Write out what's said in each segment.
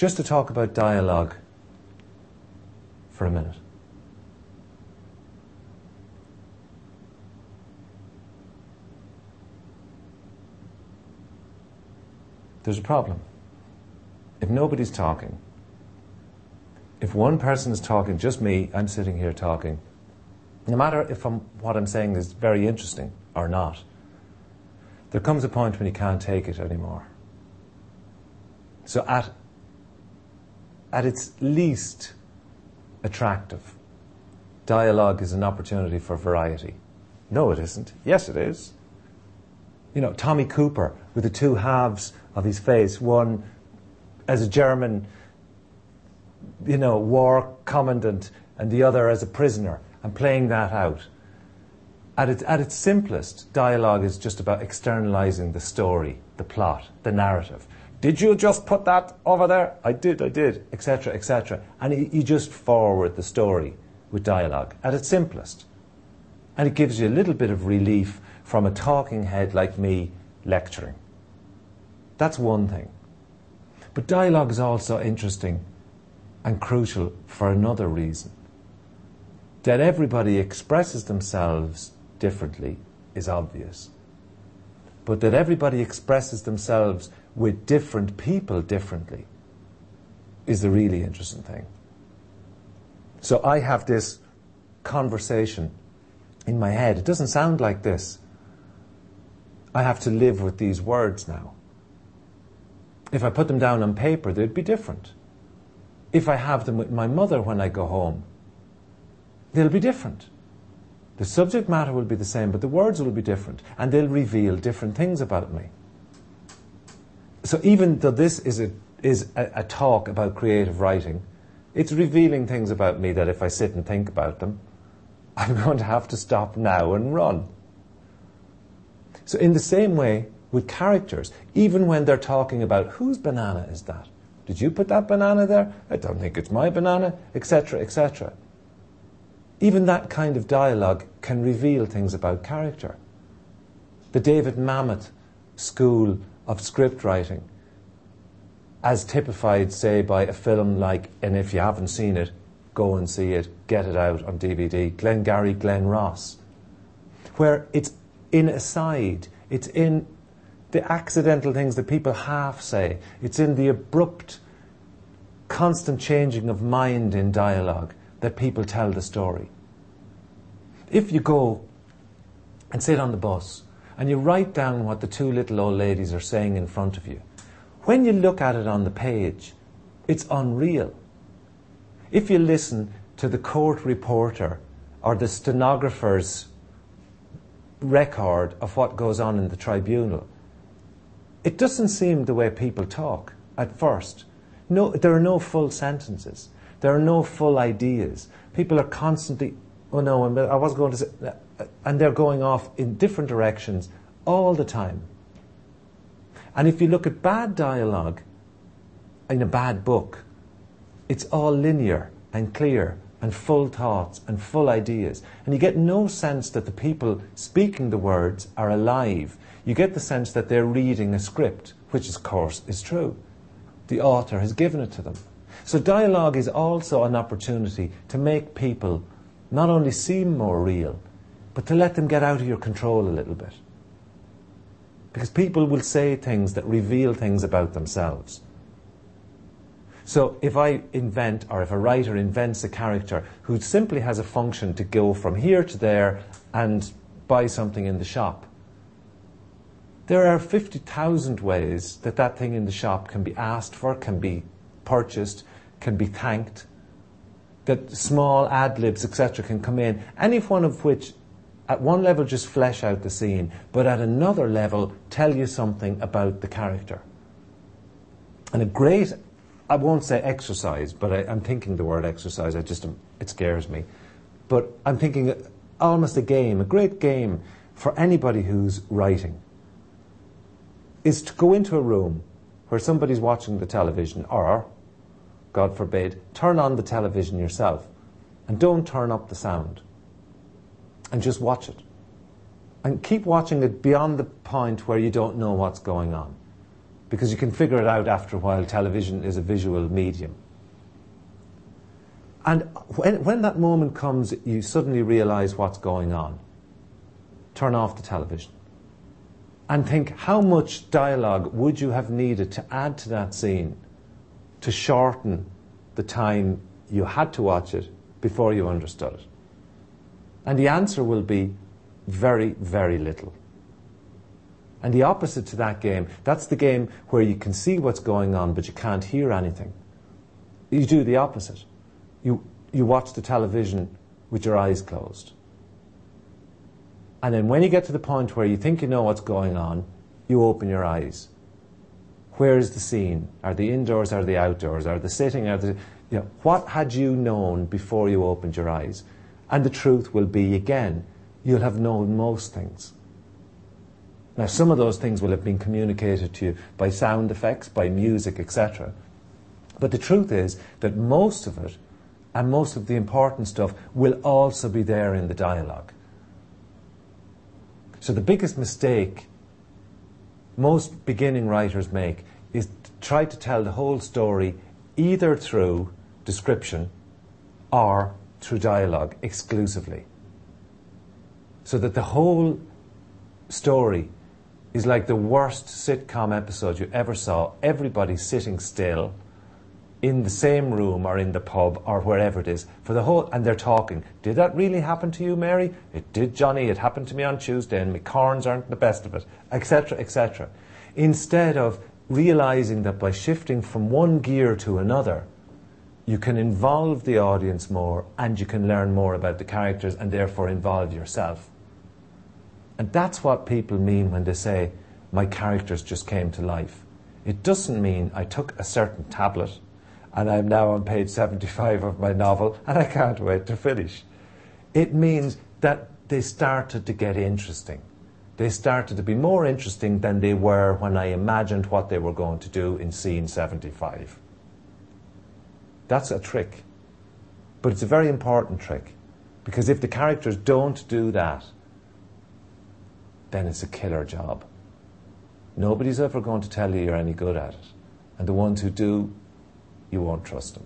just to talk about dialogue for a minute. There's a problem. If nobody's talking, if one person is talking, just me, I'm sitting here talking, no matter if what I'm saying is very interesting or not, there comes a point when you can't take it anymore. So at its least attractive, dialogue is an opportunity for variety. No, it isn't. Yes, it is. You know, Tommy Cooper with the two halves of his face, one as a German, you know, war commandant and the other as a prisoner, and playing that out. At its simplest, dialogue is just about externalizing the story, the plot, the narrative. Did you just put that over there? I did, etc., etc. And you just forward the story with dialogue at its simplest. And it gives you a little bit of relief from a talking head like me lecturing. That's one thing. But dialogue is also interesting and crucial for another reason. That everybody expresses themselves differently is obvious. But that everybody expresses themselves with different people differently is the really interesting thing. So I have this conversation in my head. It doesn't sound like this. I have to live with these words now. If I put them down on paper, they'd be different. If I have them with my mother when I go home, they'll be different. The subject matter will be the same, but the words will be different, and they'll reveal different things about me. So even though this is a talk about creative writing, it's revealing things about me that if I sit and think about them, I'm going to have to stop now and run. So in the same way with characters, even when they're talking about whose banana is that? Did you put that banana there? I don't think it's my banana, etc., etc. Even that kind of dialogue can reveal things about character. The David Mamet school of script writing, as typified, say, by a film like, and if you haven't seen it, go and see it, get it out on DVD, Glengarry Glen Ross, where it's in aside, it's in the accidental things that people half say, it's in the abrupt, constant changing of mind in dialogue that people tell the story. If you go and sit on the bus and you write down what the two little old ladies are saying in front of you, when you look at it on the page, it's unreal. If you listen to the court reporter or the stenographer's record of what goes on in the tribunal, it doesn't seem the way people talk at first. No, there are no full sentences. There are no full ideas. People are constantly, oh no, I was going to say, and they're going off in different directions all the time. And if you look at bad dialogue in a bad book, it's all linear and clear and full thoughts and full ideas. And you get no sense that the people speaking the words are alive. You get the sense that they're reading a script, which of course is true. The author has given it to them. So dialogue is also an opportunity to make people not only seem more real, but to let them get out of your control a little bit. Because people will say things that reveal things about themselves. So if I invent, or if a writer invents a character who simply has a function to go from here to there and buy something in the shop, there are 50,000 ways that that thing in the shop can be asked for, can be purchased, can be thanked, that small ad-libs, etc. can come in, any one of which at one level just flesh out the scene, but at another level tell you something about the character. And a great, I won't say exercise, but I'm thinking the word exercise, it scares me. But I'm thinking almost a game, a great game for anybody who's writing, is to go into a room where somebody's watching the television, or, God forbid, turn on the television yourself and don't turn up the sound. And just watch it. And keep watching it beyond the point where you don't know what's going on. because you can figure it out after a while. Television is a visual medium. And when that moment comes, you suddenly realize what's going on. Turn off the television and think, how much dialogue would you have needed to add to that scene to shorten the time you had to watch it before you understood it? And the answer will be very, very little. And the opposite to that game, that's the game where you can see what's going on but you can't hear anything. You do the opposite. You watch the television with your eyes closed. And then when you get to the point where you think you know what's going on, you open your eyes. Where is the scene? Are they indoors? Are they outdoors? Are they sitting? What had you known before you opened your eyes? And the truth will be, again, you'll have known most things. Now, some of those things will have been communicated to you by sound effects, by music, etc. But the truth is that most of it, and most of the important stuff, will also be there in the dialogue. So the biggest mistake most beginning writers make is to try to tell the whole story either through description or through dialogue exclusively. So that the whole story is like the worst sitcom episode you ever saw. Everybody sitting still in the same room or in the pub or wherever it is for the whole, and they're talking. Did that really happen to you, Mary? It did, Johnny. It happened to me on Tuesday, and my corns aren't the best of it, etc., etc. Instead of realizing that by shifting from one gear to another, you can involve the audience more and you can learn more about the characters and therefore involve yourself. And that's what people mean when they say, my characters just came to life. It doesn't mean I took a certain tablet and I'm now on page 75 of my novel and I can't wait to finish. It means that they started to get interesting. They started to be more interesting than they were when I imagined what they were going to do in scene 75. That's a trick. But it's a very important trick, because if the characters don't do that, then it's a killer job. Nobody's ever going to tell you you're any good at it. And the ones who do, you won't trust them.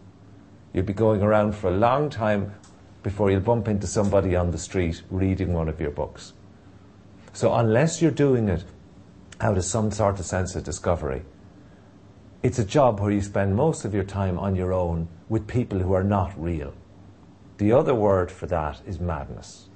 You'll be going around for a long time before you'll bump into somebody on the street reading one of your books. So unless you're doing it out of some sort of sense of discovery, it's a job where you spend most of your time on your own with people who are not real. The other word for that is madness.